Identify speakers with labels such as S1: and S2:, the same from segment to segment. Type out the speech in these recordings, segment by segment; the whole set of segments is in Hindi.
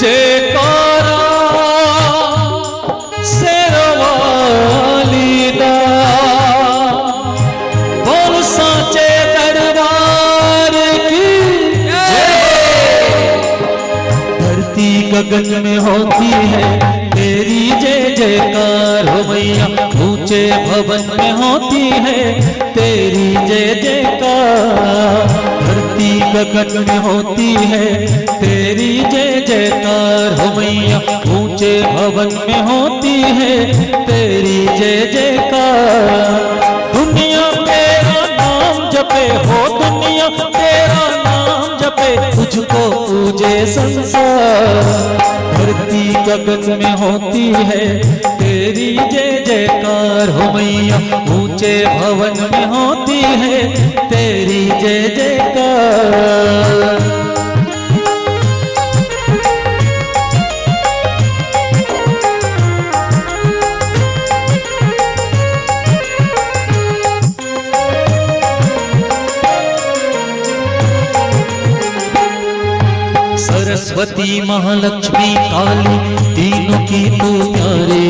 S1: जयकारा शेरवाली दा बोल साचे दरबार की धरती गगन में होती है तेरी जय जयकार हो मैया, ऊंचे भवन में होती है तेरी जय जयकार, धरती गगन में होती है तेरी जय जयकार हो मैया, ऊंचे भवन में होती है तेरी जय जयकार। दुनिया तेरा नाम जपे हो, दुनिया तेरा नाम जपे, तुझको पूजे संसार, धरती गगन में होती है तेरी जय जयकार हो मैया, ऊंचे भवन में होती है तेरी जय जयकार। सरस्वती महालक्ष्मी काली तीनों की तू प्यारे,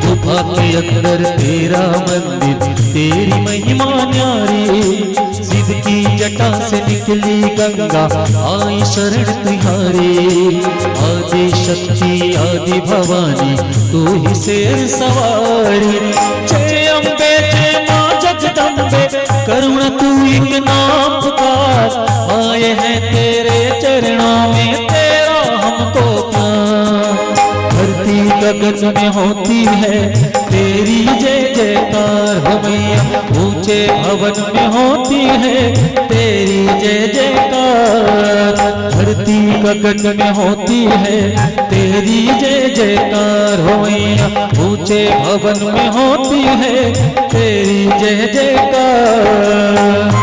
S1: गुफा के अंदर तेरा मंदिर तेरी महिमा न्यारी, शिव की जटा से निकली गंगा आई शरण तुम्हारे, आदि शक्ति आदि भवानी तू ही शेर सवारी, जय अम्बे जय माँ जगदम्बे करुणा तू एक नाम पुकार, आए हैं तेरे चरणों में तेरा हमको प्यार, धरती गगन में होती है तेरी जय जयकार हो मैया, ऊंचे भवन में होती है तेरी जय जयकार, धरती गगन में होती है तेरी जय जयकार हो मैया, ऊंचे भवन में होती है तेरी जय जयकार।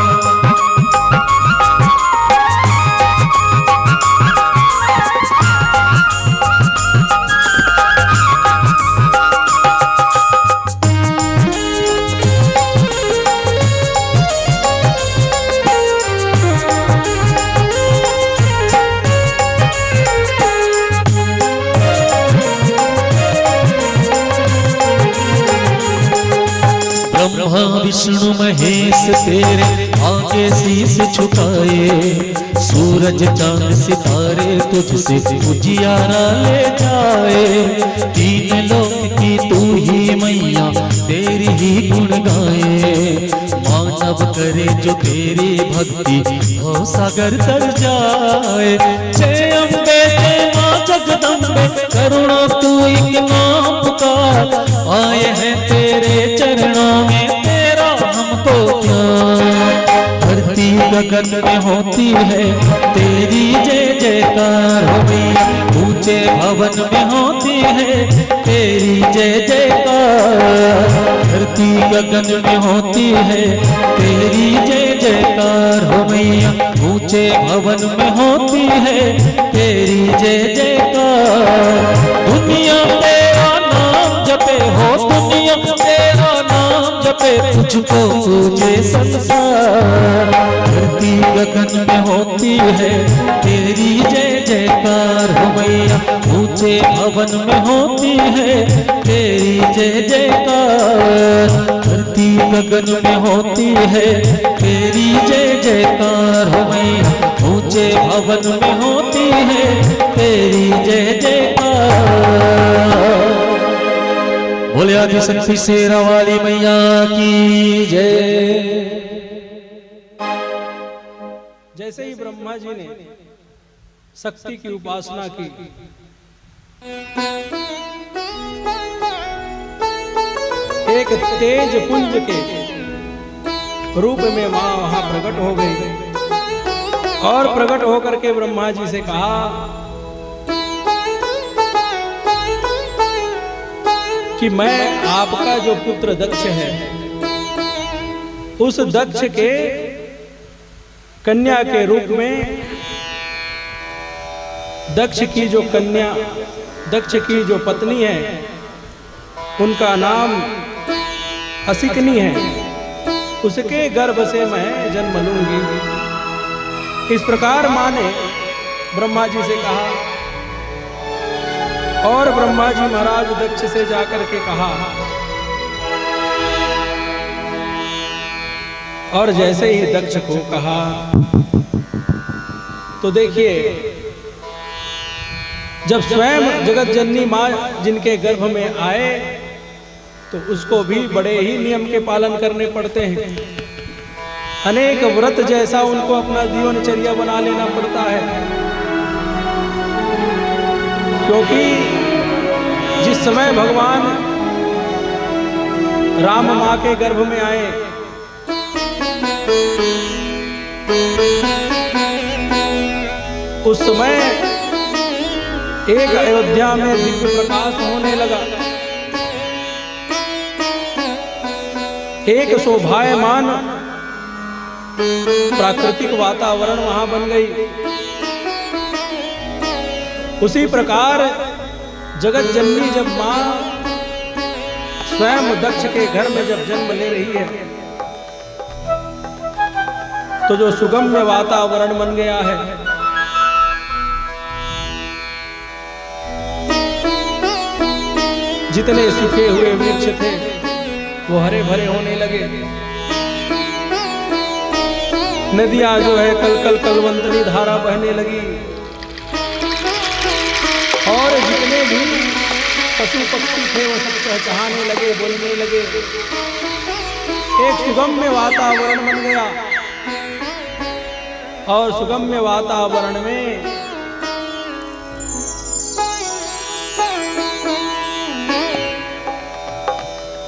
S1: ब्रह्मा विष्णु महेश तेरे आगे शीश झुकाए, सूरज चांद सितारे तुझसे उजियारा ले जाए, तीन लोक की तू ही मैया तेरी ही गुण गाए, मानव करे जो तेरी भक्ति हो सागर तर जाए, जय अम्बे जय माँ जगदम्बे करुणा तू एक नाम पुकार, आए हैं तेरे चरणों में तेरा हमको प्यार, धरती गगन में होती है तेरी जय जयकार हो मैया, ऊंचे भवन में होती है तेरी जय जयकार, धरती गगन में होती है तेरी जय जयकार हो मैया, ऊंचे भवन में होती है तेरी जय जयकार। दुनिया तेरा नाम जपे हो, दुनिया तेरा नाम जपे, तुझको पूजे संसार, धरती गगन में होती है तेरी जय जयकार हो मैया, ऊंचे भवन में होती है तेरी जय जयकार, धरती गगन में होती है तेरी जय जयकार हो मैया, ऊंचे भवन में होती है तेरी जय जयकार। बोले आदि शक्ति शेरावाली मैया की जय।
S2: जैसे ही ब्रह्मा जी ने शक्ति की उपासना की, एक तेज पुंज के रूप में मां वहां प्रकट हो गई और प्रकट होकर के ब्रह्मा जी से कहा कि मैं आपका जो पुत्र दक्ष है, उस दक्ष के कन्या के रूप में दक्ष की जो कन्या, दक्ष की जो पत्नी है, उनका नाम असिकनी है, उसके गर्भ से मैं जन्म लूंगी। इस प्रकार मां ने ब्रह्मा जी से कहा और ब्रह्मा जी महाराज दक्ष से जाकर के कहा, और जैसे ही दक्ष को कहा तो देखिए, जब स्वयं जगत जननी माँ जिनके गर्भ में आए तो उसको भी बड़े ही नियम के पालन करने पड़ते हैं। अनेक व्रत जैसा उनको अपना जीवनचर्या बना लेना पड़ता है, क्योंकि जिस समय भगवान राम माँ के गर्भ में आए उस समय एक अयोध्या में दिव्य प्रकाश होने लगा। एक शोभायमान प्राकृतिक वातावरण वहां बन गई। उसी प्रकार जगत जननी जब मां स्वयं दक्ष के घर में जब जन्म ले रही है तो जो सुगम्य वातावरण बन गया है, जितने सूखे हुए वृक्ष थे वो हरे भरे होने लगे। नदियां जो है कल कल कलवंतनी धारा बहने लगी, और जितने भी पशु पक्षी थे वो सब चहचहाने लगे, बोलने लगे। एक सुगम्य वातावरण बन गया, और सुगम्य वातावरण में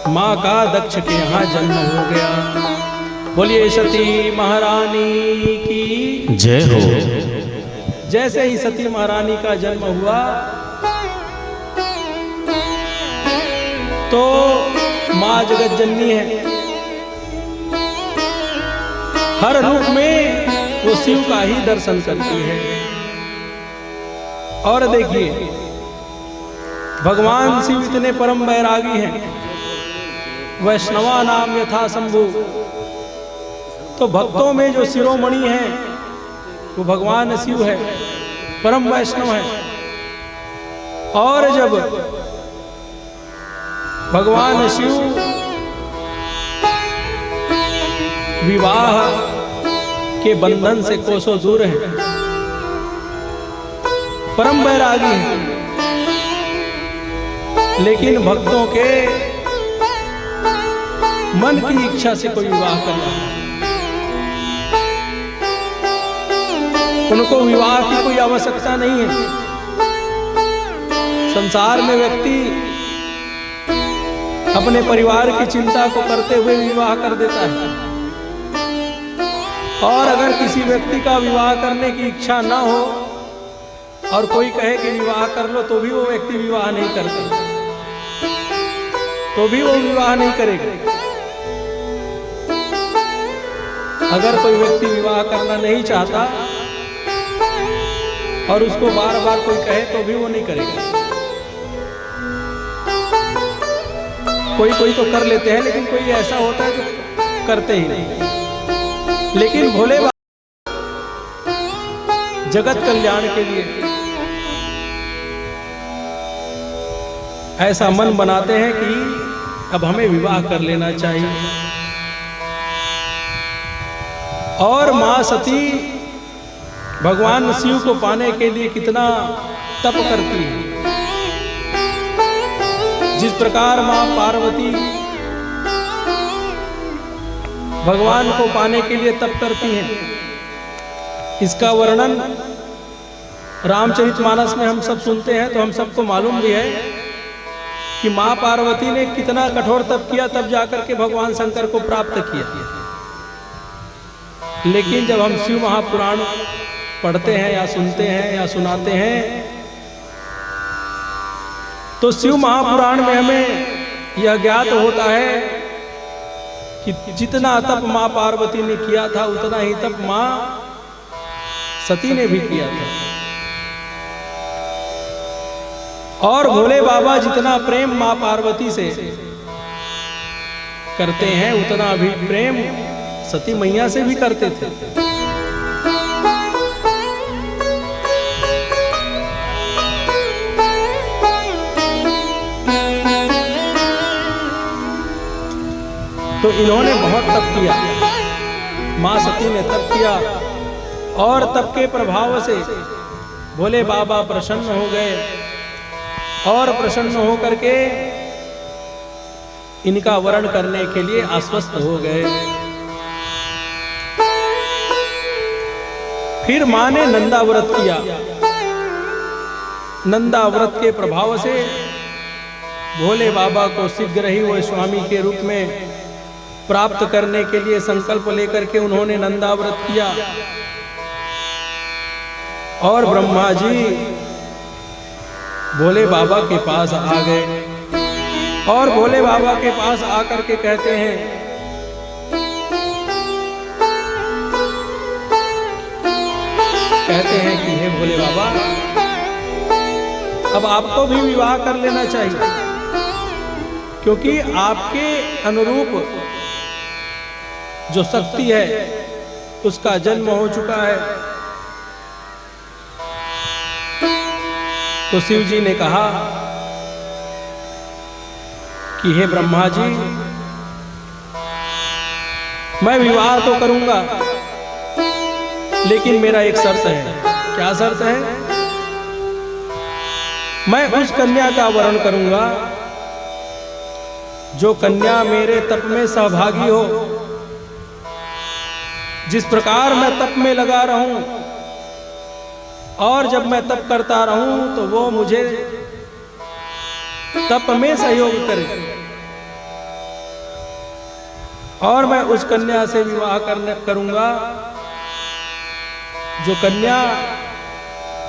S2: माँ का दक्ष के यहाँ जन्म हो गया। बोलिए सती महारानी की
S1: जय हो।
S2: जैसे ही सती महारानी का जन्म हुआ तो माँ जगत जननी है, हर रूप में वो शिव का ही दर्शन करती है। और देखिए भगवान शिव इतने परम वैरागी हैं, वैष्णवा नाम यथा शंभु। तो भक्तों में जो शिरोमणि है वो भगवान शिव है, परम वैष्णव है। और जब भगवान शिव विवाह के बंधन से कोसों दूर हैं, परम वैरागी हैं, लेकिन भक्तों के मन की इच्छा से कोई विवाह कर रहा है, उनको विवाह की कोई आवश्यकता नहीं है। संसार में व्यक्ति अपने परिवार की चिंता को करते हुए विवाह कर देता है, और अगर किसी व्यक्ति का विवाह करने की इच्छा ना हो और कोई कहे कि विवाह कर लो तो भी वो व्यक्ति विवाह नहीं करता, तो भी वो विवाह नहीं करेगा। अगर कोई व्यक्ति विवाह करना नहीं चाहता और उसको बार बार कोई कहे तो भी वो नहीं करेगा। कोई कोई तो कर लेते हैं, लेकिन कोई ऐसा होता है जो करते ही नहीं। लेकिन भोले बाबा जगत कल्याण के लिए ऐसा मन बनाते हैं कि अब हमें विवाह कर लेना चाहिए। और मां सती भगवान शिव को पाने के लिए कितना तप करती है। जिस प्रकार मां पार्वती भगवान को पाने के लिए तप करती हैं, इसका वर्णन रामचरितमानस में हम सब सुनते हैं, तो हम सबको मालूम भी है कि मां पार्वती ने कितना कठोर तप किया, तब जाकर के भगवान शंकर को प्राप्त किया। लेकिन जब हम शिव महापुराण पढ़ते हैं या सुनते हैं या सुनाते हैं, तो शिव महापुराण में हमें यह ज्ञात होता है कि जितना तप मां पार्वती ने किया था उतना ही तप मां सती ने भी किया था। और भोले बाबा जितना प्रेम मां पार्वती से करते हैं उतना भी प्रेम सती मैया से भी करते थे। तो इन्होंने बहुत तप किया, माँ सती ने तप किया और तप के प्रभाव से भोले बाबा प्रसन्न हो गए और प्रसन्न होकर के इनका वरण करने के लिए आश्वस्त हो गए। फिर मां ने नंदा व्रत किया। नंदा व्रत के प्रभाव से भोले बाबा को शीघ्र ही वो स्वामी के रूप में प्राप्त करने के लिए संकल्प लेकर के उन्होंने नंदा व्रत किया। और ब्रह्मा जी भोले बाबा के पास आ गए और भोले बाबा के पास आकर के कहते हैं कि हे भोले बाबा, अब आपको भी विवाह कर लेना चाहिए, क्योंकि आपके अनुरूप जो शक्ति है उसका जन्म हो चुका है। तो शिव जी ने कहा कि हे ब्रह्मा जी, मैं विवाह तो करूंगा, लेकिन मेरा एक शर्त है। क्या शर्त है? मैं उस कन्या का वरण करूंगा जो कन्या मेरे तप में सहभागी हो। जिस प्रकार मैं तप में लगा रहूं और जब मैं तप करता रहूं तो वो मुझे तप में सहयोग करे, और मैं उस कन्या से विवाह करूंगा जो कन्या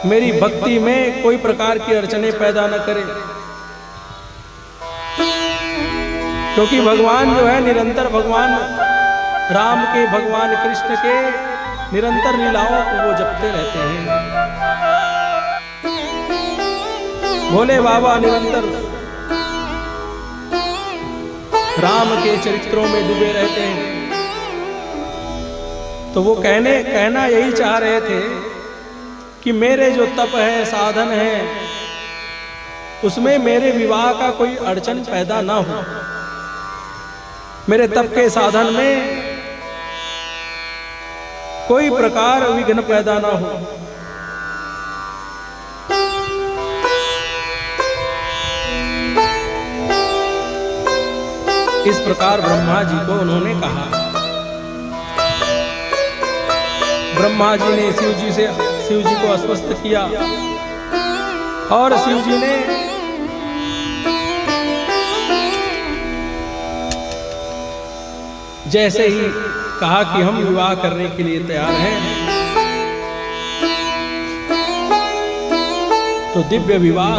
S2: मेरी भक्ति में कोई प्रकार की अड़चने पैदा न करे। क्योंकि भगवान जो है निरंतर, भगवान राम के, भगवान कृष्ण के निरंतर लीलाओं को वो जपते रहते हैं। भोले बाबा निरंतर राम के चरित्रों में डूबे रहते हैं। तो वो कहना यही चाह रहे थे कि मेरे जो तप है, साधन है, उसमें मेरे विवाह का कोई अड़चन पैदा ना हो। मेरे तप के साधन में कोई प्रकार विघ्न पैदा ना हो। इस प्रकार ब्रह्मा जी को उन्होंने कहा। ब्रह्मा जी ने शिव जी को आश्वस्त किया और शिव जी ने जैसे ही कहा कि हम विवाह करने के लिए तैयार हैं, तो दिव्य विवाह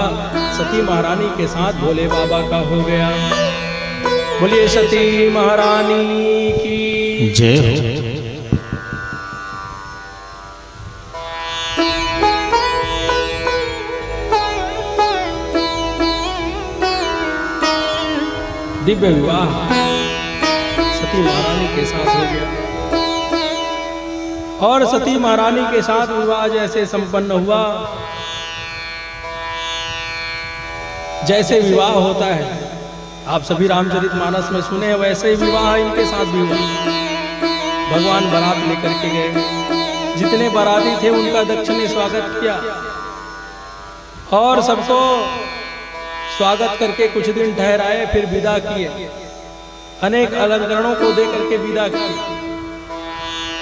S2: सती महारानी के साथ भोले बाबा का हो गया। बोलिए सती महारानी की
S1: जय हो।
S2: दिव्य विवाह सती महारानी के साथ हो गया और सती महारानी के साथ विवाह जैसे संपन्न हुआ, जैसे विवाह होता है आप सभी रामचरितमानस में सुने, वैसे ही विवाह इनके साथ भी हुआ। भगवान बारात लेकर के गए, जितने बाराती थे उनका दक्षिणी स्वागत किया और सबको स्वागत करके कुछ दिन ठहराए, फिर विदा किए। अनेक अलंकरणों को दे करके विदा किए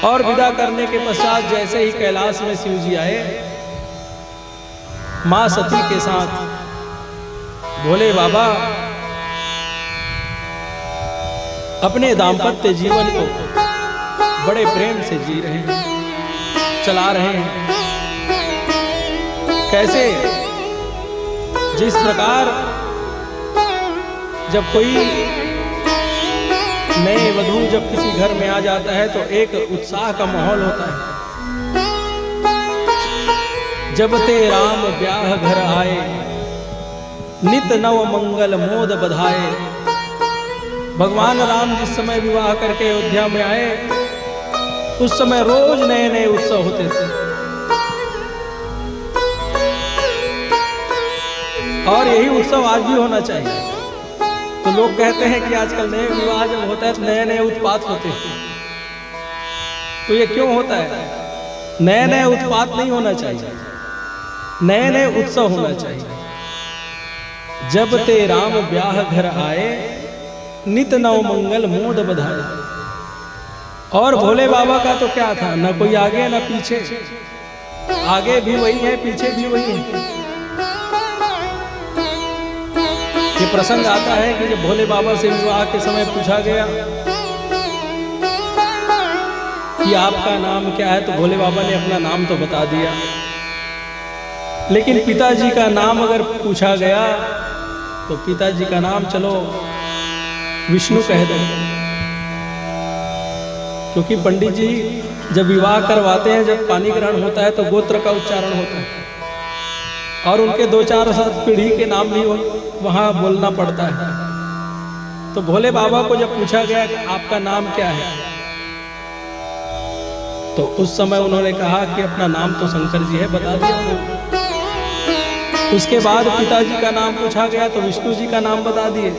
S2: और विदा करने के पश्चात जैसे ही कैलाश में शिव जी आए, मां सती के साथ भोले बाबा अपने दाम्पत्य जीवन को बड़े प्रेम से जी रहे हैं, चला रहे हैं। कैसे? जिस प्रकार जब कोई नए वधू जब किसी घर में आ जाता है तो एक उत्साह का माहौल होता है। जब ते राम ब्याह घर आए, नित नव मंगल मोद बधाए। भगवान राम जिस समय विवाह करके अयोध्या में आए, उस समय रोज नए नए उत्सव होते थे और यही उत्सव आज भी होना चाहिए। तो लोग कहते हैं कि आजकल नए विवाह जब होता है तो नए नए उत्पात होते हैं। तो ये क्यों होता है? नए नए उत्पात नहीं होना चाहिए, नए नए उत्सव होना चाहिए। जब ते राम ब्याह घर आए, नित नव मंगल मोद बधाए। और भोले बाबा का तो क्या था, ना कोई आगे ना पीछे, आगे भी वही है पीछे भी वही है। ये प्रसंग आता है कि जब भोले बाबा से विवाह के समय पूछा गया कि आपका नाम क्या है, तो भोले बाबा ने अपना नाम तो बता दिया, लेकिन पिताजी का नाम अगर पूछा गया तो पिताजी का नाम चलो विष्णु कह दो, क्योंकि पंडित जी जब विवाह करवाते हैं, जब पानी ग्रहण होता है तो गोत्र का उच्चारण होता है और उनके 2-4 पीढ़ी के नाम भी वहां बोलना पड़ता है। तो भोले बाबा को जब पूछा गया कि आपका नाम क्या है, तो उस समय उन्होंने कहा कि अपना नाम तो शंकर जी है, बता दिया। उसके बाद पिताजी का नाम पूछा गया तो विष्णु जी का नाम बता दिए,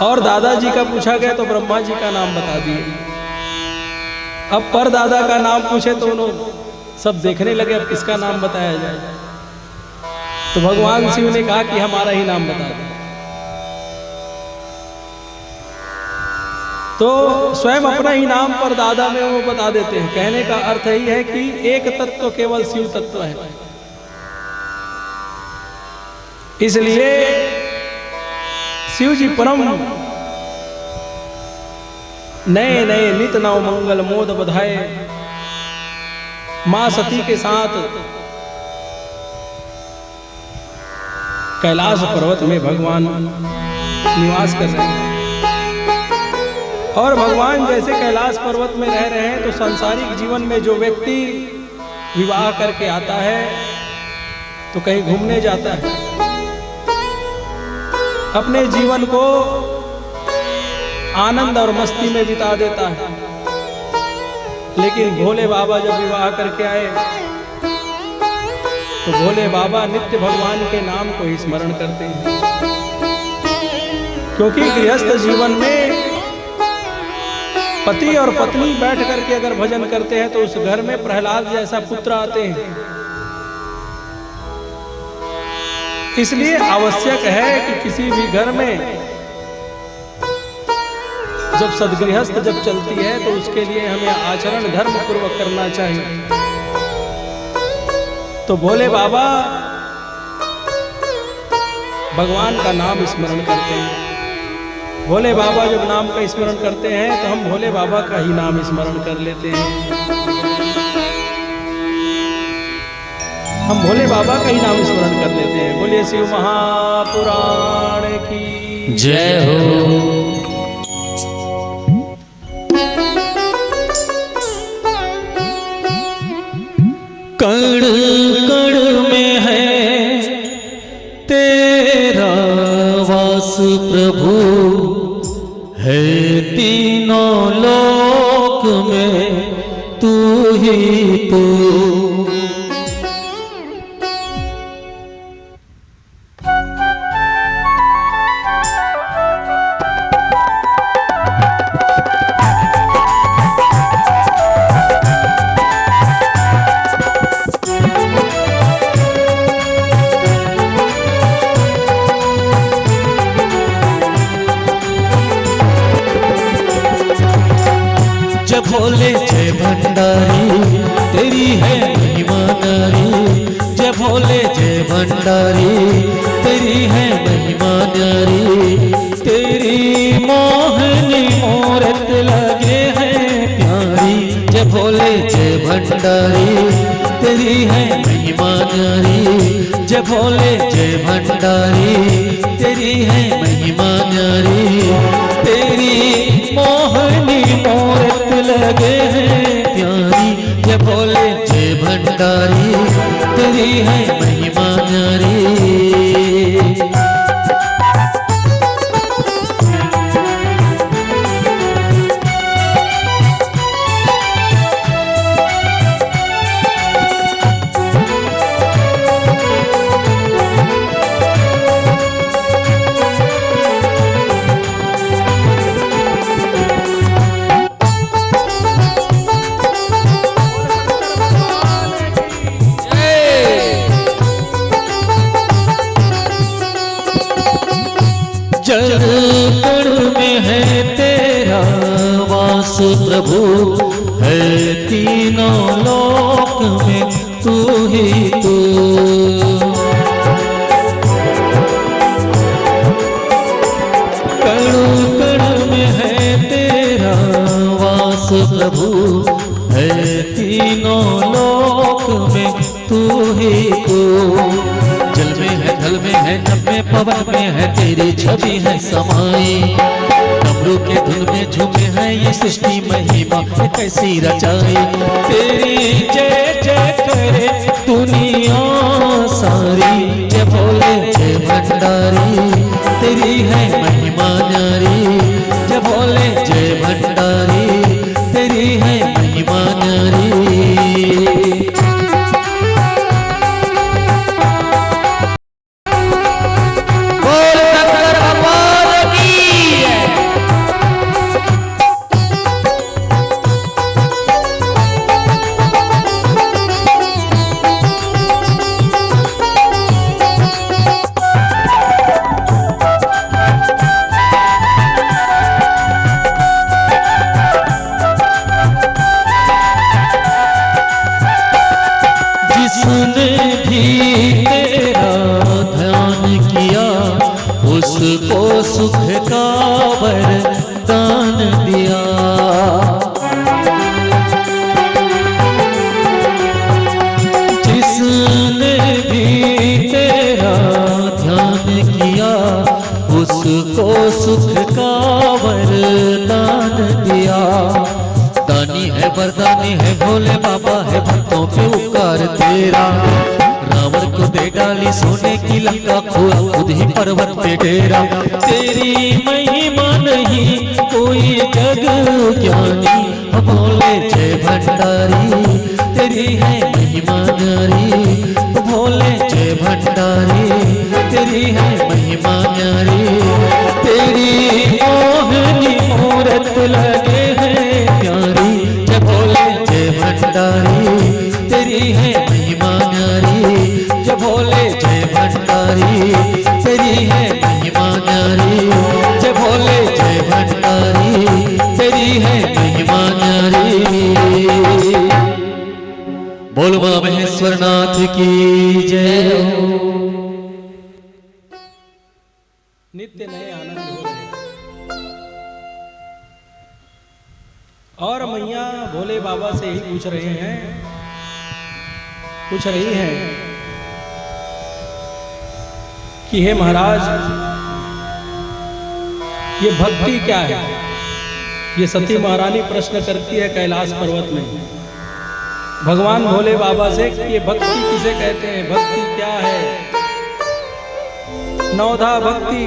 S2: और दादाजी का पूछा गया तो ब्रह्मा जी का नाम बता दिए। अब परदादा का नाम पूछे तो उन्होंने सब देखने लगे अब किसका नाम बताया जाए। तो भगवान शिव ने कहा कि हमारा ही नाम बता दो। तो स्वयं अपना ही नाम परदादा में वो बता देते हैं। कहने का अर्थ यही है कि एक तत्व केवल शिव तत्व है। इसलिए शिव जी परम नए नए नित नव मंगल मोद बधाए मां सती के साथ कैलाश पर्वत में भगवान निवास कर रहे हैं। और भगवान जैसे कैलाश पर्वत में रह रहे हैं, तो सांसारिक जीवन में जो व्यक्ति विवाह करके आता है तो कहीं घूमने जाता है, अपने जीवन को आनंद और मस्ती में बिता देता है। लेकिन भोले बाबा जब विवाह करके आए तो भोले बाबा नित्य भगवान के नाम को ही स्मरण करते हैं, क्योंकि गृहस्थ जीवन में पति और पत्नी बैठ करके अगर भजन करते हैं तो उस घर में प्रहलाद जैसा पुत्र आते हैं। इसलिए आवश्यक है कि किसी भी घर में जब सदगृहस्थ जब चलती है तो उसके लिए हमें आचरण धर्म पूर्वक करना चाहिए। तो भोले बाबा भगवान का नाम स्मरण करते हैं। भोले बाबा जब नाम का स्मरण करते हैं तो हम भोले बाबा का ही नाम स्मरण कर लेते हैं। हम भोले बाबा का ही नाम स्मरण कर लेते हैं। बोलिए शिव महापुराण की
S1: जय हो। कण कण में है तेरा वास प्रभु, है तीनों लोक में तू ही तू। भोले जय भंडारी तेरी है महिमा नारी, जय भोले जय भंडारी तेरी है महिमा नारी। तेरी मोहनी मूरत लगे हैं प्यारी, जय भोले जय भंडारी तेरी है महिमा नारी, जय भोले जय भंडारी तेरी है महिमा नारी। तेरी मोहनी मूरत लगे हैं प्यारी, जय भोले जय भंडारी तेरी है महिमा नारी। वास प्रभु है तीनों लोक में तू ही तू। कण कण में है तेरा वास प्रभु है तीनों लोक में तू ही तू। जल में है थल में है नभ में पवन में है तेरी छवि है समाई। डमरू के धुन में झूमे है ये सृष्टि महिमा कैसी रचाई। तेरी जय जय करे दुनिया सारी जय बोले जय भंडारी तेरी है महिमा न्यारी। जय बोले जय भंडारी तेरी है महिमा न्यारी। जिसने भी तेरा ध्यान किया उसको सुख का वरदान दिया। जिसने भी तेरा ध्यान किया उसको सुख का वरदान दिया। दानी है वरदानी है भोले बाबा है भक्तों पे उपकार तेरा। रावण को दे डाली सोने की लंका खोआ खुद ही पर्वत पे डेरा। तेरी महिमा नहीं कोई जग ज्ञानी भोले जय भंडारी तेरी है महिमा न्यारी। भोले जय भंडारी तेरी है महिमा न्यारी। तेरी मोहनी मूरत लगे है प्यारी। जय भोले जय भंडारी तेरी है महिमा न्यारी। जय भोले जय भंडारी तेरी है महिमा न्यारी। जय भोले जय भंडारी तेरी है महिमा न्यारी। बोल मां महेश्वर नाथ की जय हो।
S2: नित्य नए आनंद हो रहे और मैया भोले बाबा से ही पूछ रही हैं कि हे महाराज ये भक्ति क्या है। ये सती महारानी प्रश्न करती है कैलाश पर्वत में भगवान भोले बाबा से कि ये भक्ति किसे कहते हैं, भक्ति क्या है, नवधा भक्ति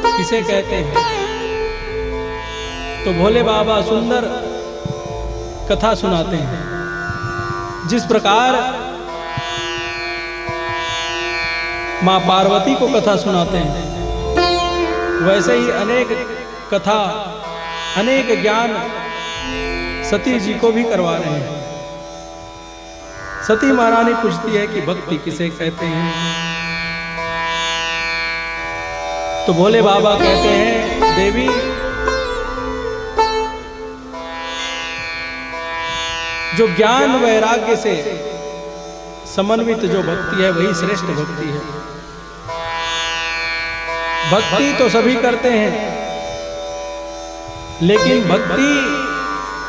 S2: किसे कहते हैं। तो भोले बाबा सुंदर कथा सुनाते हैं। जिस प्रकार मां पार्वती को कथा सुनाते हैं वैसे ही अनेक कथा अनेक ज्ञान सती जी को भी करवा रहे हैं। सती महारानी पूछती है कि भक्ति किसे कहते हैं। तो भोले बाबा कहते हैं देवी जो ज्ञान वैराग्य से समन्वित जो भक्ति है वही श्रेष्ठ भक्ति है। भक्ति तो सभी करते हैं लेकिन भक्ति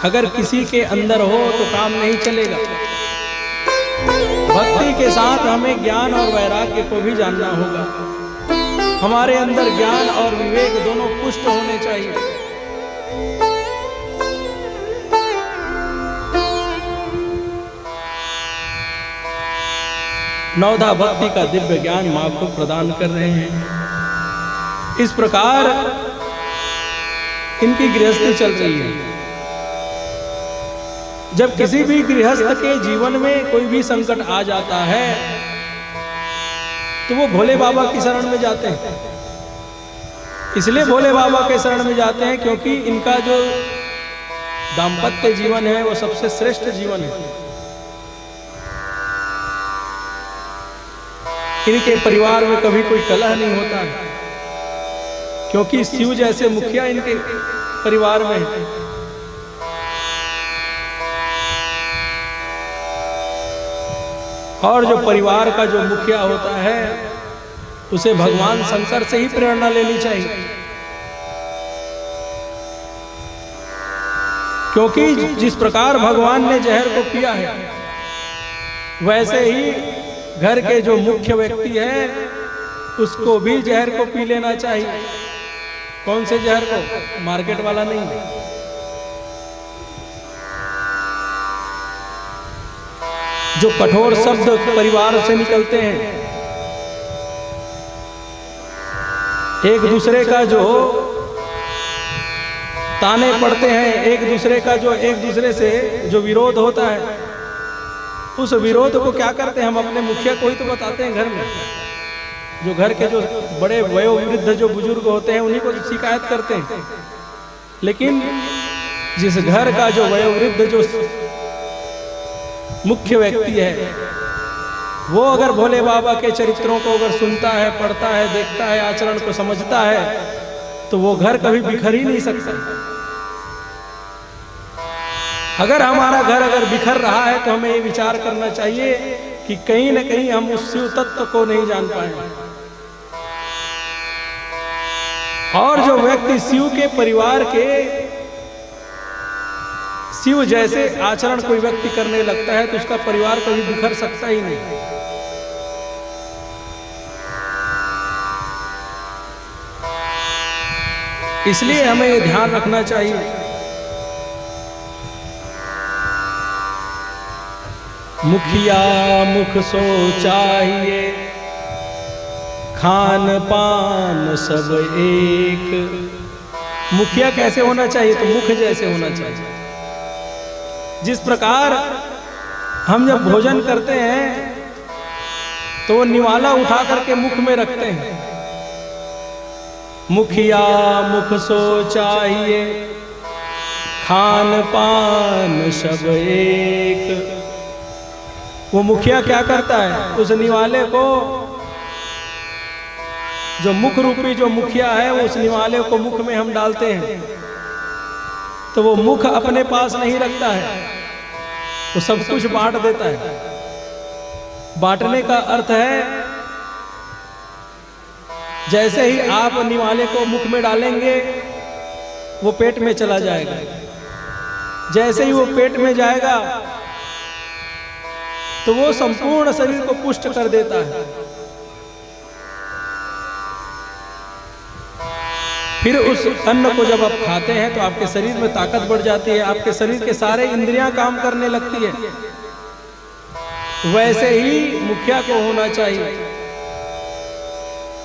S2: अगर किसी के अंदर हो तो काम नहीं चलेगा। भक्ति के साथ हमें ज्ञान और वैराग्य को भी जानना होगा। हमारे अंदर ज्ञान और विवेक दोनों पुष्ट होने चाहिए। नवधा भक्ति का दिव्य ज्ञान मां को प्रदान कर रहे हैं। इस प्रकार इनकी गृहस्थी चल रही है। जब किसी भी गृहस्थ के जीवन में कोई भी संकट आ जाता है तो वो भोले बाबा की शरण में जाते हैं। इसलिए भोले बाबा के शरण में जाते हैं क्योंकि इनका जो दाम्पत्य जीवन है वो सबसे श्रेष्ठ जीवन है। इनके परिवार में कभी कोई कलह नहीं होता है क्योंकि शिव जैसे मुखिया इनके परिवार में है। और जो परिवार का जो मुखिया होता है उसे भगवान शंकर से ही प्रेरणा लेनी चाहिए, क्योंकि जिस प्रकार भगवान ने जहर को पिया है वैसे ही घर के जो मुख्य व्यक्ति है उसको भी जहर को पी लेना चाहिए। कौन से जहर को? मार्केट वाला नहीं, जो कठोर शब्द परिवार से निकलते हैं, एक दूसरे का जो ताने पड़ते हैं, एक दूसरे से जो विरोध होता है, उस विरोध को क्या करते हैं हम अपने मुखिया को ही तो बताते हैं। घर में जो घर के जो बड़े वयोवृद्ध जो बुजुर्ग होते हैं उन्हीं को शिकायत करते हैं। लेकिन जिस घर का जो वयोवृद्ध जो मुख्य व्यक्ति है वो अगर भोले बाबा के चरित्रों को अगर सुनता है, पढ़ता है, देखता है, आचरण को समझता है, तो वो घर कभी बिखर ही नहीं सकता। अगर हमारा घर अगर बिखर रहा है तो हमें ये विचार करना चाहिए कि कहीं न कहीं हम उस शिव तत्व को नहीं जान पाए। और जो व्यक्ति शिव के परिवार के शिव जैसे आचरण कोई व्यक्ति करने लगता है तो उसका परिवार कभी बिखर सकता ही नहीं। इसलिए हमें ये ध्यान रखना चाहिए, मुखिया मुख सो चाहिए, खान पान सब एक। मुखिया कैसे होना चाहिए? तो मुख जैसे होना चाहिए। जिस प्रकार हम जब भोजन करते हैं तो वो निवाला उठा करके मुख में रखते हैं, मुखिया मुख सो चाहिए, खान पान सब एक। वो मुखिया क्या करता है? उस निवाले को, जो मुख रूपी जो मुखिया है, उस निवाले को मुख में हम डालते हैं तो वो मुख अपने पास नहीं रखता है, वो सब कुछ बांट देता है। बांटने का अर्थ है जैसे ही आप निवाले को मुख में डालेंगे वो पेट में चला जाएगा, जैसे ही वो पेट में जाएगा तो वो संपूर्ण शरीर को पुष्ट कर देता है। फिर उस अन्न को जब आप खाते हैं तो आपके शरीर में ताकत बढ़ जाती है, आपके शरीर के सारे इंद्रियां काम करने लगती है। वैसे ही मुखिया को होना चाहिए।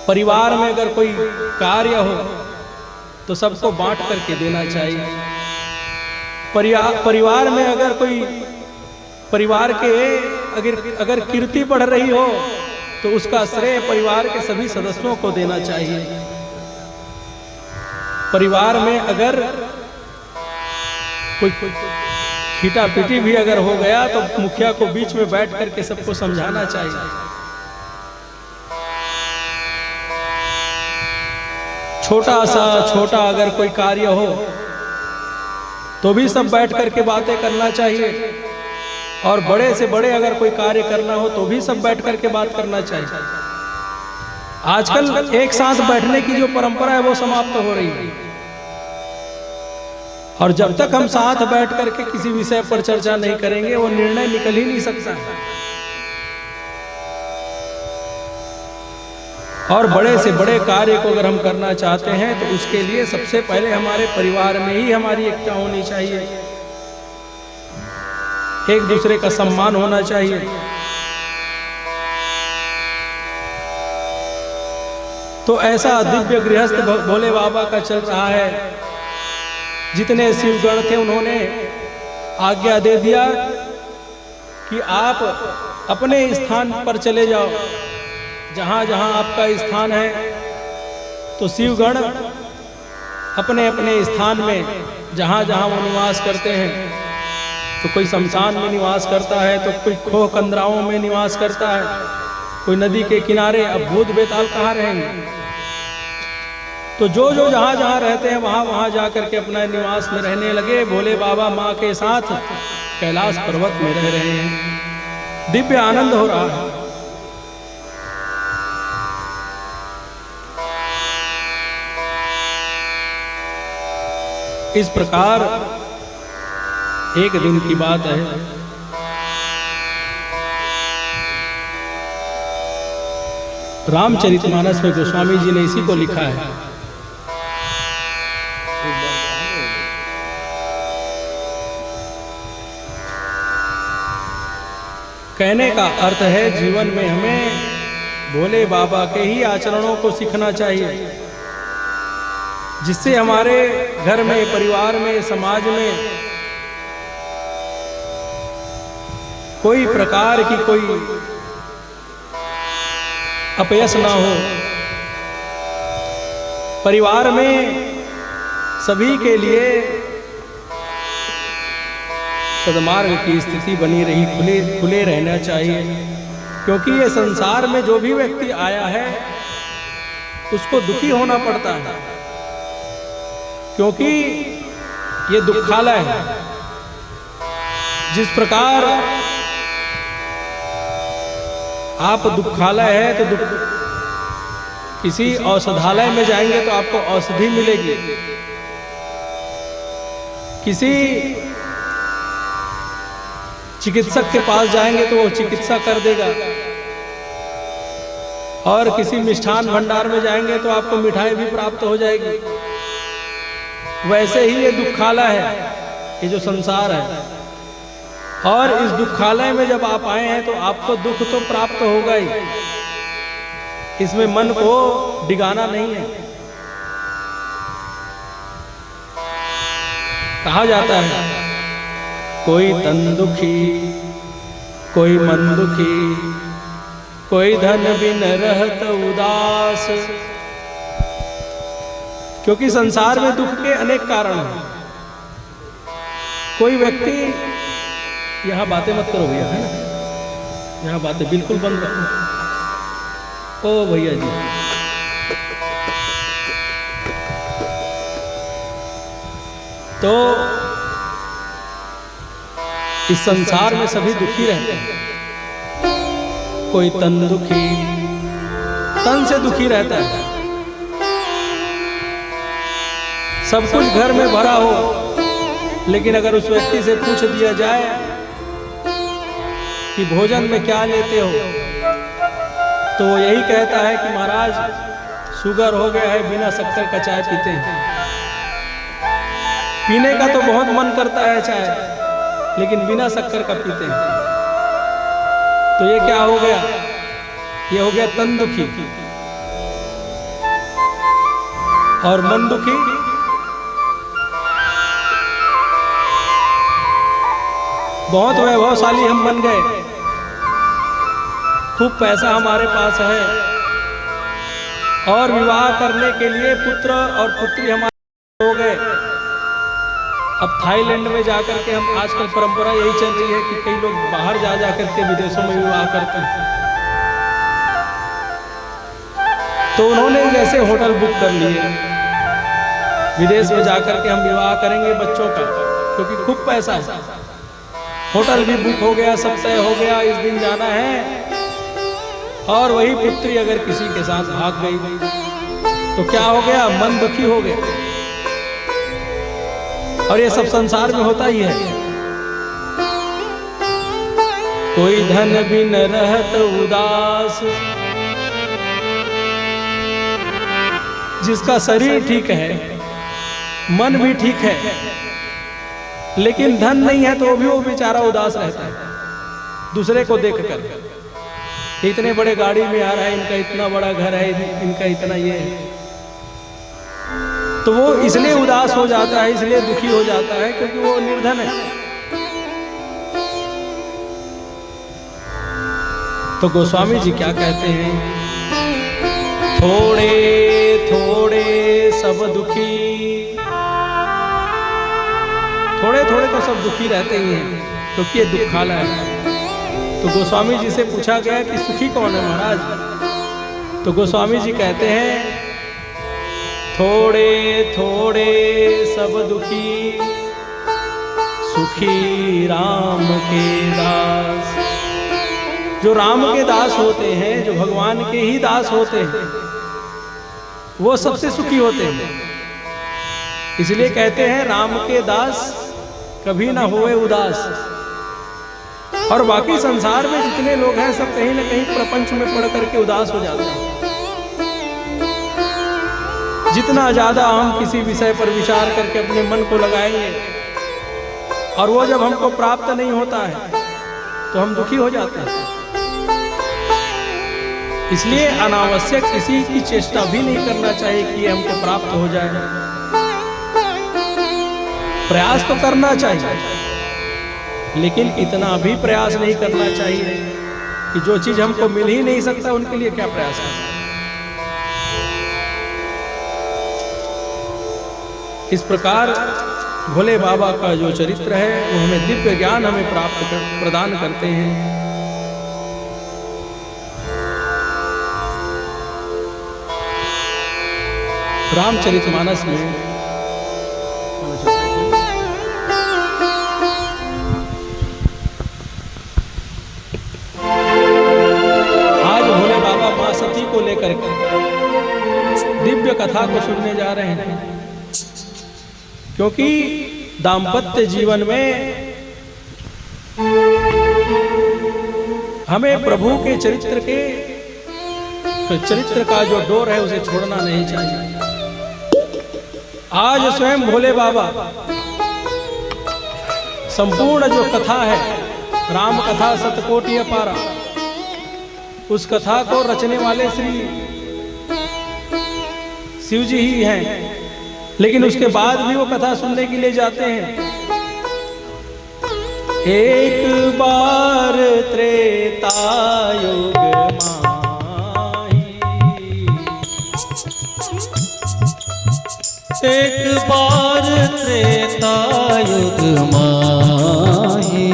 S2: परिवार में अगर कोई कार्य हो तो सबको बांट करके देना चाहिए। परिवार में अगर कोई परिवार के अगर कीर्ति बढ़ रही हो तो उसका श्रेय परिवार के सभी सदस्यों को देना चाहिए। परिवार में अगर कोई खीटा पीटी भी अगर हो गया तो मुखिया को बीच में बैठ करके सबको समझाना चाहिए। छोटा अगर कोई कार्य हो तो भी सब बैठ करके बातें करना चाहिए, और बड़े से बड़े अगर कोई कार्य करना हो तो भी सब बैठ करके बात करना चाहिए। आजकल एक साथ बैठने की जो परंपरा है वो समाप्त हो रही है, और जब तक हम साथ बैठ करके किसी विषय पर चर्चा नहीं करेंगे वो निर्णय निकल ही नहीं सकता है। और बड़े से बड़े कार्य को अगर हम करना चाहते हैं तो उसके लिए सबसे पहले हमारे परिवार में ही हमारी एकता होनी चाहिए, एक दूसरे का सम्मान होना चाहिए। तो ऐसा दिव्य गृहस्थ भोले बाबा का चल रहा है। जितने शिवगण थे उन्होंने आज्ञा दे दिया कि आप अपने स्थान पर चले जाओ, जहां जहां आपका स्थान है। तो शिवगण अपने अपने स्थान में जहां जहां वो निवास करते हैं, तो कोई शमशान में निवास करता है, तो कोई खोह कंदराओं में निवास करता है, कोई नदी के किनारे। अब भूत बेताल कहाँ रहेंगे? तो जो जो जहाँ जहाँ रहते हैं वहाँ वहाँ जा करके अपना निवास में रहने लगे। भोले बाबा माँ के साथ कैलाश पर्वत में रह रहे हैं, दिव्य आनंद हो रहा है। इस प्रकार एक दिन की बात है, रामचरितमानस में गोस्वामी जी ने इसी को लिखा है। कहने का अर्थ है जीवन में हमें भोले बाबा के ही आचरणों को सीखना चाहिए, जिससे हमारे घर में, परिवार में, समाज में कोई प्रकार की कोई अपयश ना हो। परिवार में सभी के लिए सद्मार्ग की स्थिति बनी रही, खुले रहना चाहिए। क्योंकि ये संसार में जो भी व्यक्ति आया है उसको दुखी होना पड़ता है, क्योंकि ये दुखालय है। जिस प्रकार आप दुखालय है तो किसी औषधालय में जाएंगे तो आपको औषधि मिलेगी, किसी चिकित्सक के पास जाएंगे तो वो चिकित्सा कर देगा, और किसी मिष्ठान भंडार में जाएंगे तो आपको मिठाई भी प्राप्त हो जाएगी। वैसे ही ये दुखालय है, ये जो संसार है। और इस दुखालय में जब आप आए हैं तो आपको दुख तो प्राप्त होगा ही, इसमें मन को डिगाना नहीं है। कहा जाता है कोई तन दुखी, कोई मन दुखी, कोई धन बिन रहत उदास। क्योंकि संसार में दुख के अनेक कारण हैं। कोई व्यक्ति, यहाँ बातें मत करो भैया, है ना, यहाँ बातें बिल्कुल बंद रखो। ओ भैया जी, तो इस संसार में सभी दुखी रहते हैं। कोई तन दुखी, तन से दुखी रहता है। सब कुछ घर में भरा हो, लेकिन अगर उस व्यक्ति से पूछ दिया जाए कि भोजन में क्या लेते हो, तो वो यही कहता है कि महाराज शुगर हो गया है, बिना शक्कर का चाय पीते हैं। पीने का तो बहुत मन करता है चाय, लेकिन बिना शक्कर का पीते हैं। तो ये क्या हो गया? ये हो गया तन दुखी। और मन दुखी, बहुत वैभवशाली हम बन गए, खूब पैसा हमारे पास है, और विवाह करने के लिए पुत्र और पुत्री हमारे हो गए। अब थाईलैंड में जाकर के हम, आजकल परंपरा यही चल रही है कि कई लोग बाहर जा के विदेशों में विवाह करते हैं। तो उन्होंने जैसे होटल बुक कर लिए, विदेश में जाकर के हम विवाह करेंगे बच्चों का, क्योंकि खूब पैसा है। होटल भी बुक हो गया, सब तय हो गया, इस दिन जाना है। और वही पुत्री अगर किसी के साथ भाग गई तो क्या हो गया? मन दुखी हो गया। और ये सब संसार में होता ही है। कोई धन बिन रहत उदास। जिसका शरीर ठीक है, मन भी ठीक है, लेकिन धन नहीं है, तो वो बेचारा उदास रहता है दूसरे को देखकर। इतने बड़े गाड़ी में आ रहा है, इनका इतना बड़ा घर है, इनका इतना ये है, तो वो इसलिए उदास हो जाता है, इसलिए दुखी हो जाता है, क्योंकि वो निर्धन है। तो गोस्वामी जी क्या कहते हैं? थोड़े थोड़े सब दुखी, थोड़े थोड़े तो सब दुखी रहते ही हैं, क्योंकि ये दुखालय है। तो गोस्वामी जी से पूछा गया कि सुखी कौन है महाराज? तो गोस्वामी जी कहते हैं थोड़े थोड़े सब दुखी, सुखी राम के दास। जो राम के दास होते हैं, जो भगवान के ही दास होते हैं, वो सबसे सुखी होते हैं। इसलिए कहते हैं राम के दास कभी ना होए उदास। और बाकी संसार में जितने लोग हैं सब कहीं ना कहीं प्रपंच में पड़ करके उदास हो जाते हैं। जितना ज्यादा हम किसी विषय पर विचार करके अपने मन को लगाएंगे और वो जब हमको प्राप्त नहीं होता है तो हम दुखी हो जाते हैं। इसलिए अनावश्यक किसी की चेष्टा भी नहीं करना चाहिए कि हमको प्राप्त हो जाए। प्रयास तो करना चाहिए, लेकिन इतना भी प्रयास नहीं करना चाहिए कि जो चीज हमको मिल ही नहीं सकता उनके लिए क्या प्रयास करना। इस प्रकार भोले बाबा का जो चरित्र है वो हमें दिव्य ज्ञान हमें प्रदान करते हैं। रामचरितमानस में आज भोले बाबा मां सती को लेकर के दिव्य कथा को सुनने जा रहे हैं, क्योंकि दाम्पत्य जीवन में हमें प्रभु के चरित्र का जो डोर है उसे छोड़ना नहीं चाहिए। आज स्वयं भोले बाबा संपूर्ण जो कथा है, राम कथा सतकोटि अपारा, उस कथा को रचने वाले श्री शिव जी ही हैं, लेकिन उसके बाद भी वो कथा सुनने के लिए जाते हैं। एक बार त्रेता युग माही,
S1: एक बार त्रेता युग माही,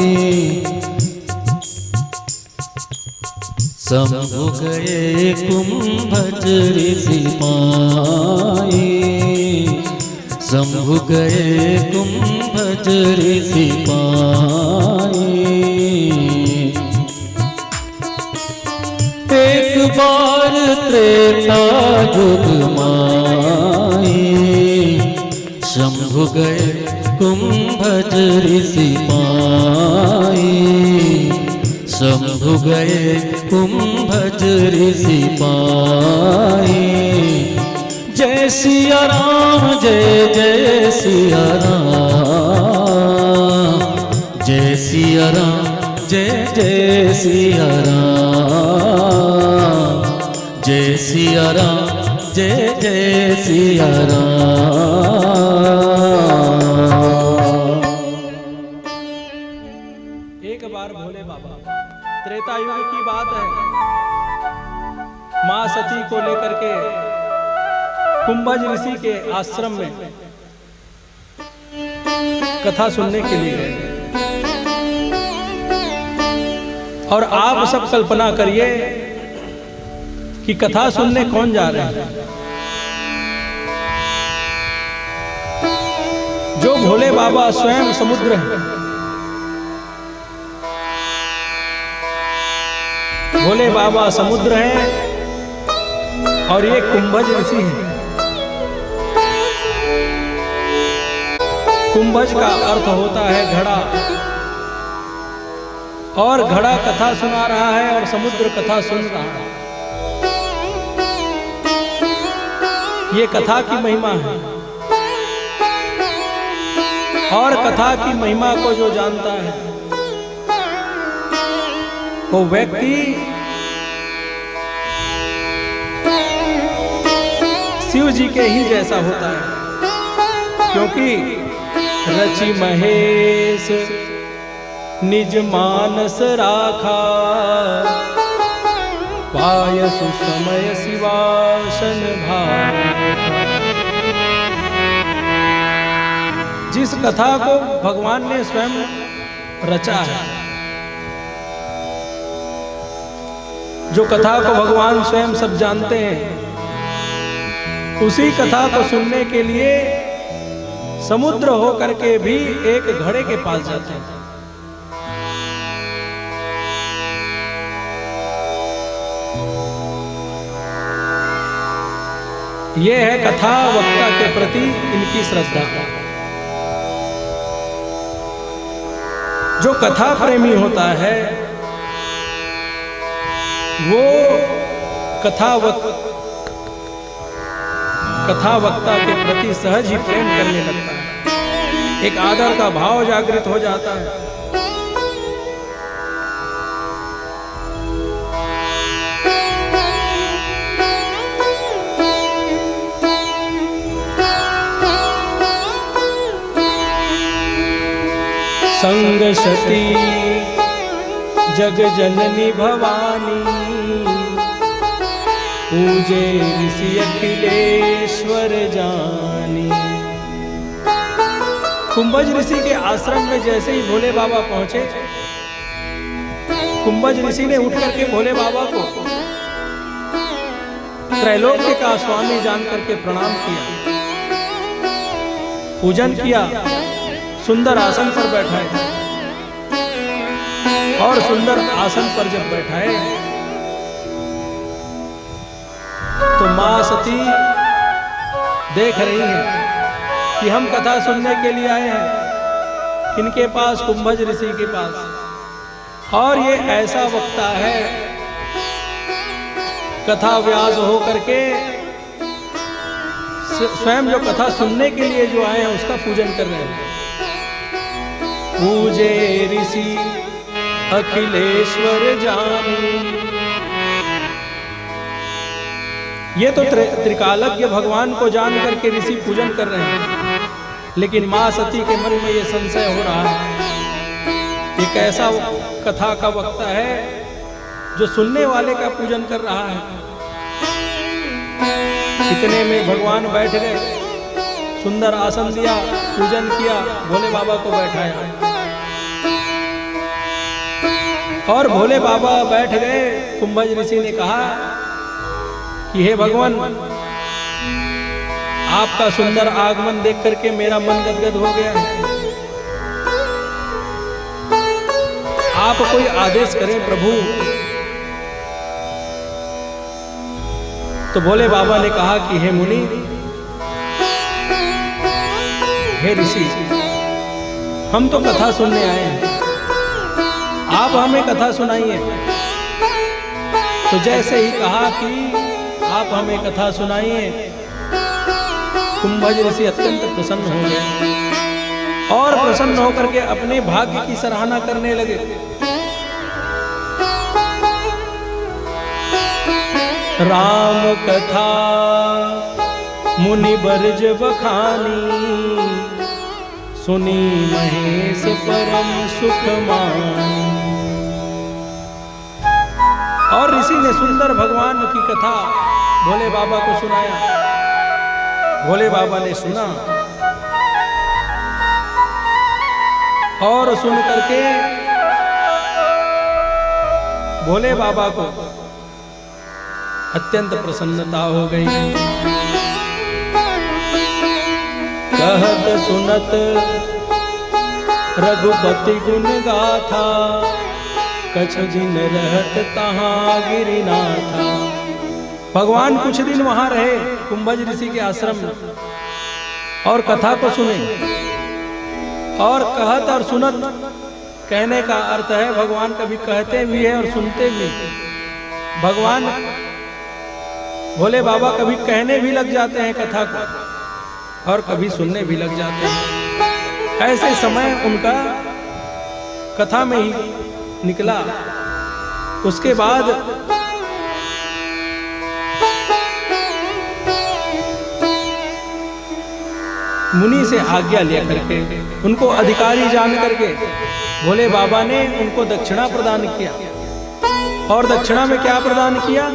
S1: शंभु गए कुंभज ऋषि पाए, शंभु गए कुंभज ऋषि पाए। एक बार त्रेता युग माए, शंभु गए कुंभज ऋषि पाए, शंभु गए कुंभज ऋषि पाए। जय सिया राम, जय जय सिया राम, जय सिया राम, जय जय सिया राम, जय सिया राम, जय जय सिया राम।
S2: एक बार भोले बाबा, त्रेता युग की बात है, मां सती को लेकर के कुंभज ऋषि के आश्रम में कथा सुनने के लिए गए। और आप सब कल्पना करिए कि कथा सुनने कौन जा रहे हैं। जो भोले बाबा स्वयं समुद्र है, भोले बाबा समुद्र हैं और ये कुंभज ऋषि हैं। कुंभज का अर्थ होता है घड़ा, और घड़ा कथा सुना रहा है और समुद्र कथा सुन रहा है। ये कथा की महिमा है, और कथा की महिमा को जो जानता है वो व्यक्ति शिव जी के ही जैसा होता है, क्योंकि रचि महेश निज मानस राखा, पाय सुसमय शिवासन भाखा। जिस कथा को भगवान ने स्वयं रचा है, जो कथा को भगवान स्वयं सब जानते हैं, उसी कथा को सुनने के लिए समुद्र हो करके भी एक घड़े के पास जाते हैं। यह है कथा वक्ता के प्रति इनकी श्रद्धा। जो कथा प्रेमी होता है वो कथा वक्ता के प्रति सहज ही प्रेम करने लगता है, एक आदर का भाव जागृत हो जाता है। संगशती जग जननी भवानी, पूजे ऋषि अखिलेश्वर जानी। कुंभज ऋषि के आश्रम में जैसे ही भोले बाबा पहुंचे, कुंभज ऋषि ने उठ करके भोले बाबा को त्रैलोक्य का स्वामी जान करके प्रणाम किया, पूजन किया, सुंदर आसन पर बैठाए। और सुंदर आसन पर जब बैठाए तो मां सती देख रही हैं कि हम कथा सुनने के लिए आए हैं किनके पास, कुंभज ऋषि के पास। और ये ऐसा वक्ता है, कथा व्यास हो करके स्वयं जो कथा सुनने के लिए जो आए हैं उसका पूजन कर रहे हैं। पूजे ऋषि अखिलेश्वर जानी। ये तो त्रिकालज्ञ भगवान को जान करके ऋषि पूजन कर रहे हैं, लेकिन मां सती के मन में ये संशय हो रहा है, एक ऐसा कथा का वक्ता है जो सुनने वाले का पूजन कर रहा है। इतने में भगवान बैठ गए, सुंदर आसन दिया, पूजन किया, भोले बाबा को बैठाया। और भोले बाबा बैठ गए। कुंभज ऋषि ने कहा कि हे भगवान, आपका सुंदर आगमन देख करके मेरा मन गदगद हो गया है, आप कोई आदेश करें प्रभु। तो भोले बाबा ने कहा कि हे मुनि, हे ऋषि, हम तो कथा सुनने आए हैं, आप हमें कथा सुनाइए। तो जैसे ही कहा कि आप हमें कथा सुनाइए, कुंभज ऋषि अत्यंत प्रसन्न हो गए और प्रसन्न होकर के अपने भाग्य की सराहना करने लगे। राम कथा मुनि बरज बखानी, सुनी महेश परम सुख मानी। और ऋषि ने सुंदर भगवान की कथा भोले बाबा को सुनाया। भोले बाबा ने सुना और सुन करके भोले बाबा को अत्यंत प्रसन्नता हो गई। कहत सुनत रघुपति गुण गाथा, कछ दिन रहत तहाँ गिरिनाथा। भगवान कुछ दिन वहां रहे कुंभज ऋषि के आश्रम में और कथा को सुने। और कहत और सुनत कहने का अर्थ है भगवान कभी कहते भी है और सुनते भी। भगवान भोले बाबा कभी कहने भी लग जाते हैं कथा को और कभी सुनने भी लग जाते हैं। ऐसे समय उनका कथा में ही निकला। उसके बाद मुनि से आज्ञा लेकर के, उनको अधिकारी जान करके भोले बाबा ने उनको दक्षिणा प्रदान किया। और दक्षिणा में क्या प्रदान किया?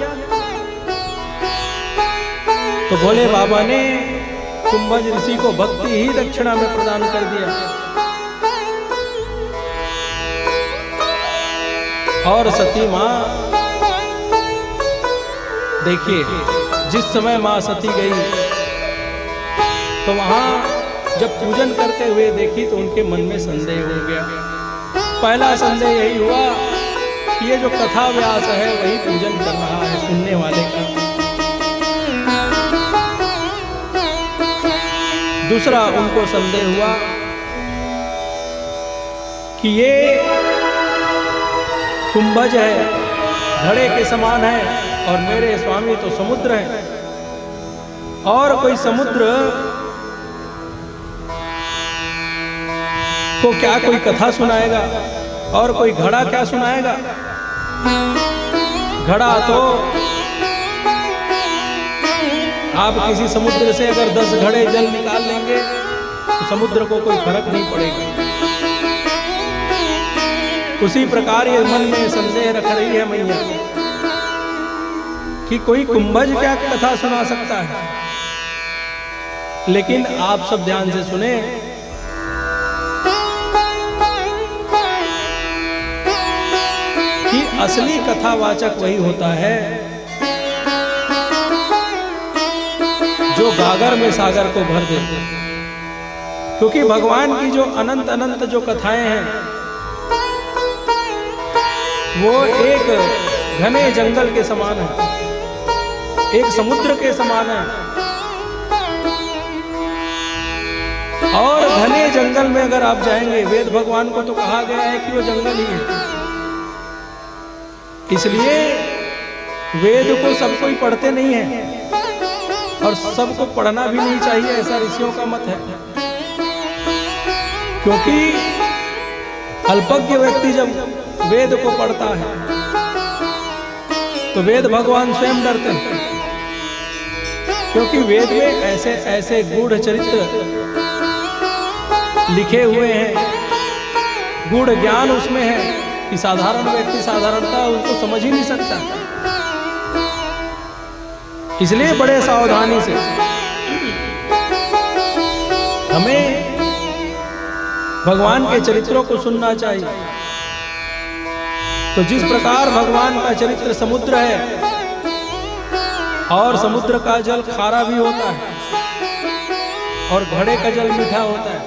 S2: तो भोले बाबा ने कुंभज ऋषि को भक्ति ही दक्षिणा में प्रदान कर दिया। और सती मां, देखिए जिस समय मां सती गई तो वहां जब पूजन करते हुए देखी तो उनके मन में संदेह हो गया। पहला संदेह यही हुआ कि ये जो कथा व्यास है वही पूजन कर रहा है सुनने वाले का। दूसरा उनको संदेह हुआ कि ये कुंभज है, घड़े के समान है, और मेरे स्वामी तो समुद्र है, और कोई समुद्र को क्या कोई कथा सुनाएगा और कोई घड़ा क्या सुनाएगा। घड़ा तो आप किसी समुद्र से अगर 10 घड़े जल निकाल लेंगे तो समुद्र को कोई फर्क नहीं पड़ेगा। उसी प्रकार ये मन में संदेह रख रही है मैया कि कोई कुंभज क्या कथा सुना सकता है। लेकिन आप सब ध्यान से सुने, कि असली कथावाचक वही होता है जो गागर में सागर को भर दे। क्योंकि भगवान की जो अनंत अनंत जो कथाएं हैं वो एक घने जंगल के समान है, एक समुद्र के समान है। और घने जंगल में अगर आप जाएंगे, वेद भगवान को तो कहा गया है कि वो जंगल ही है, इसलिए वेद को सब कोई पढ़ते नहीं है और सबको पढ़ना भी नहीं चाहिए, ऐसा ऋषियों का मत है। क्योंकि अल्पज्ञ व्यक्ति जब वेद को पढ़ता है तो वेद भगवान स्वयं डरते हैं। क्योंकि वेद में ऐसे ऐसे गूढ़ चरित्र लिखे हुए हैं, गूढ़ ज्ञान उसमें है कि साधारण व्यक्ति साधारणता उनको समझ ही नहीं सकता। इसलिए बड़े सावधानी से हमें भगवान के चरित्रों को सुनना चाहिए। तो जिस प्रकार भगवान का चरित्र समुद्र है और समुद्र का जल खारा भी होता है और घड़े का जल मीठा होता है।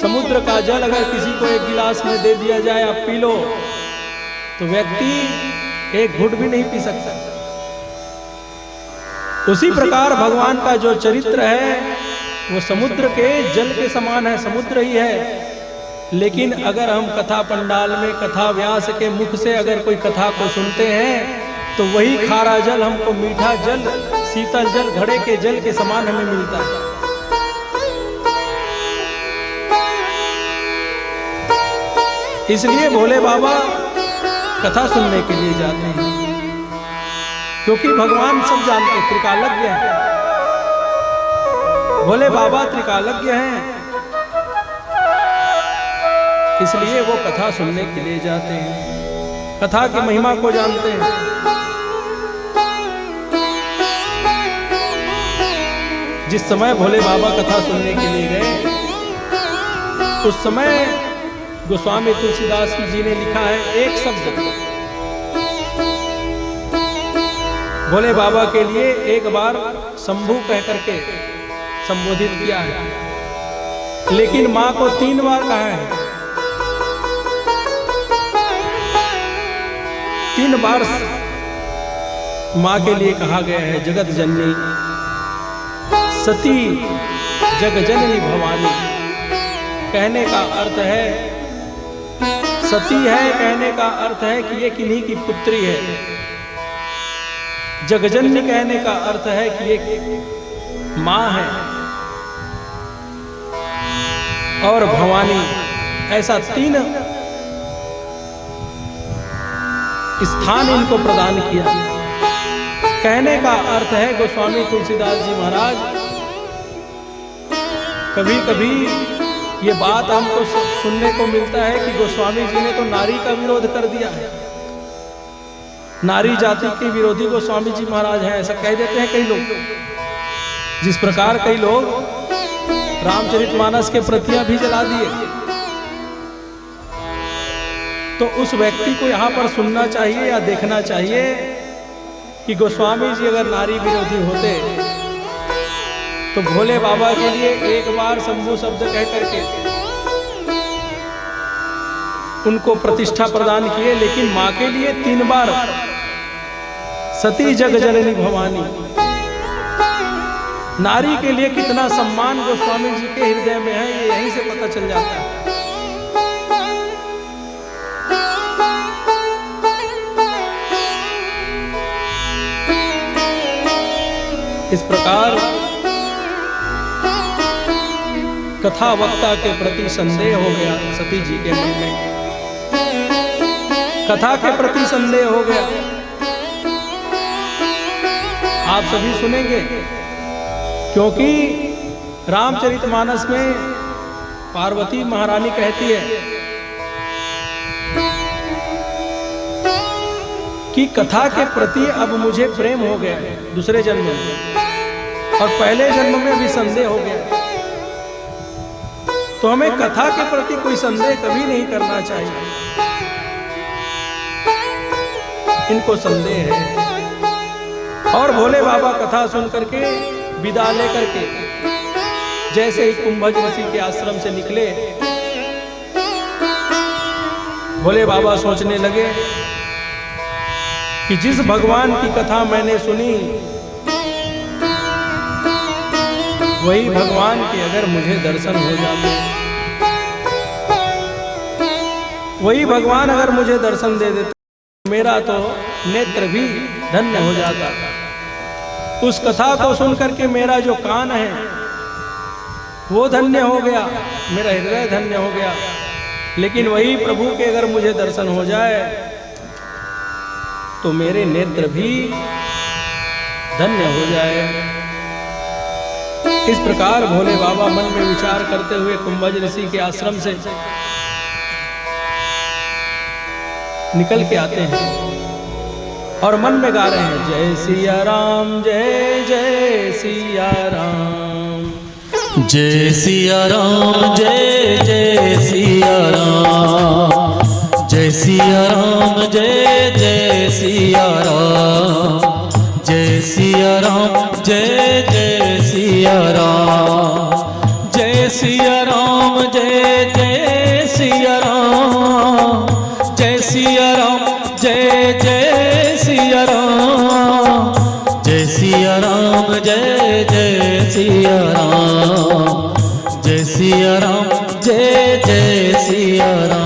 S2: समुद्र का जल अगर किसी को एक गिलास में दे दिया जाए, आप पी लो, तो व्यक्ति एक घुट भी नहीं पी सकता। उसी प्रकार भगवान का जो चरित्र है वो समुद्र के जल के समान है, समुद्र ही है। लेकिन अगर हम कथा पंडाल में कथा व्यास के मुख से अगर कोई कथा को सुनते हैं तो वही खारा जल हमको मीठा जल, शीतल जल, घड़े के जल के समान हमें मिलता है। इसलिए भोले बाबा कथा सुनने के लिए जाते हैं, क्योंकि भगवान सब जानते, त्रिकालज्ञ हैं। भोले बाबा त्रिकालज्ञ हैं, इसलिए वो कथा सुनने के लिए जाते हैं, कथा की महिमा को जानते हैं। जिस समय भोले बाबा कथा सुनने के लिए गए, उस समय गोस्वामी तुलसीदास जी ने लिखा है एक शब्द भोले बाबा के लिए एक बार शंभू कह करके संबोधित किया है, लेकिन मां को 3 बार कहा है। 3 बार मां के लिए कहा गया है, जगत जननी सती जग जननी भवानी। कहने का अर्थ है सती है, कहने का अर्थ है कि ये किन्हीं की पुत्री है। जगजननी कहने का अर्थ है कि ये मां है, और भवानी, ऐसा 3 स्थान इनको प्रदान किया। कहने का अर्थ है गोस्वामी तुलसीदास जी महाराज, कभी कभी ये बात हमको सुनने को मिलता है कि गोस्वामी जी ने तो नारी का विरोध कर दिया है, नारी जाति के विरोधी गोस्वामी जी महाराज हैं, ऐसा कह देते हैं कई लोग। जिस प्रकार कई लोग रामचरितमानस के प्रतियां भी जला दिए, तो उस व्यक्ति को यहाँ पर सुनना चाहिए या देखना चाहिए कि गोस्वामी जी अगर नारी विरोधी होते तो भोले बाबा के लिए एक बार शंभू शब्द कह करके उनको प्रतिष्ठा प्रदान किए, लेकिन मां के लिए 3 बार सती जग जननी भवानी। नारी के लिए कितना सम्मान गोस्वामी जी के हृदय में है, ये यहीं से पता चल जाता है। इस प्रकार कथा वक्ता के प्रति संदेह हो गया सती जी के मन में, कथा के प्रति संदेह हो गया। आप सभी सुनेंगे, क्योंकि रामचरितमानस में पार्वती महारानी कहती है कि कथा के प्रति अब मुझे प्रेम हो गया है दूसरे जन्म में, और पहले जन्म में भी संदेह हो गया। तो हमें कथा के प्रति कोई संदेह कभी नहीं करना चाहिए। इनको संदेह है। और भोले बाबा कथा सुन करके विदा लेकर के जैसे ही कुंभज ऋषि के आश्रम से निकले, भोले बाबा सोचने लगे कि जिस भगवान की कथा मैंने सुनी वही भगवान के अगर मुझे दर्शन हो जाते, वही भगवान अगर मुझे दर्शन दे देते, मेरा तो नेत्र भी धन्य हो जाता। उस कथा को सुनकर के मेरा जो कान है वो धन्य हो गया, मेरा हृदय धन्य हो गया। लेकिन वही प्रभु के अगर मुझे दर्शन हो जाए तो मेरे नेत्र भी धन्य हो जाए। इस प्रकार भोले बाबा मन में विचार करते हुए कुंभज ऋषि के आश्रम से निकल के आते हैं और मन में गा रहे हैं, जय सिया राम जय जय सिया राम,
S1: जय सिया राम जय जय सिया राम, जय सिया राम जय जय सिया राम, जय सिया राम जय जय सिया राम, जय सिया राम जय जय सिया राम, जय सिया राम जय जय सिया राम, जय सिया राम जय जय सिया राम, जय सिया राम जय जय सिया राम।